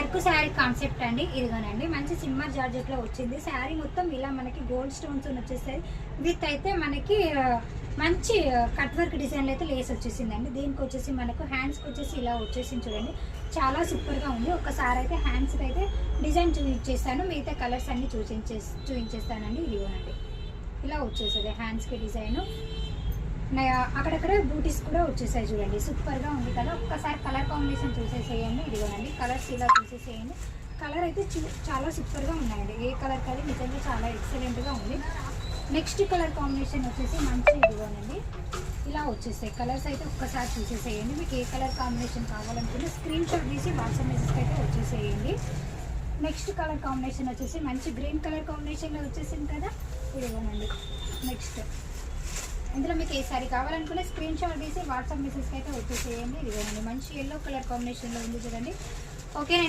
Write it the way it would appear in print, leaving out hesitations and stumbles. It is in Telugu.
వర్క్ శారీ కాన్సెప్ట్ అండి. ఇదిగోనండి మంచి సిమ్మర్ జార్జెట్లో వచ్చింది. శారీ మొత్తం ఇలా మనకి గోల్డ్ స్టోన్స్ వచ్చేస్తాయి. విత్ అయితే మనకి మంచి కట్ వర్క్ డిజైన్లో అయితే లేస్ వచ్చేసిందండి. దీనికి వచ్చేసి మనకు హ్యాండ్స్కి వచ్చేసి ఇలా వచ్చేసింది చూడండి. చాలా సూపర్గా ఉంది. ఒక్కసారి అయితే హ్యాండ్స్కి అయితే డిజైన్ చూపించేస్తాను, మిగతా కలర్స్ అన్నీ చూపించేస్తానండి. ఇదిగోనండి ఇలా వచ్చేస్తుంది హ్యాండ్స్కి డిజైను. అక్కడక్కడ బూటీస్ కూడా వచ్చేసాయి చూడండి. సూపర్గా ఉంది కదా. ఒక్కసారి కలర్ కాంబినేషన్ చూసేసేయండి. ఇదిగోనండి కలర్స్ ఇలా చూసేసేయండి. కలర్ అయితే చాలా సూపర్గా ఉన్నాయండి. ఏ కలర్ కలర్ నిజంగా చాలా ఎక్సలెంట్గా ఉంది. నెక్స్ట్ కలర్ కాంబినేషన్ వచ్చేసి మంచి ఇదిగోనండి ఇలా వచ్చేసాయి కలర్స్ అయితే ఒక్కసారి చూసేసేయండి. మీకు ఏ కలర్ కాంబినేషన్ కావాలనుకుంటే స్క్రీన్ షాట్ తీసి వాట్సాప్ మెసేజ్కి అయితే వచ్చేసేయండి. నెక్స్ట్ కలర్ కాంబినేషన్ వచ్చేసి మంచి గ్రీన్ కలర్ కాంబినేషన్లో వచ్చేసింది కదా. ఇదిగోనండి నెక్స్ట్ ఇందులో మీకు ఏ సారీ కావాలనుకునే స్క్రీన్ షాట్ తీసి వాట్సాప్ మెసేజ్కి అయితే వచ్చేసేయండి. ఇదిగోనండి మంచి ఎల్లో కలర్ కాంబినేషన్లో ఉంది చూడండి. ఓకేనండి.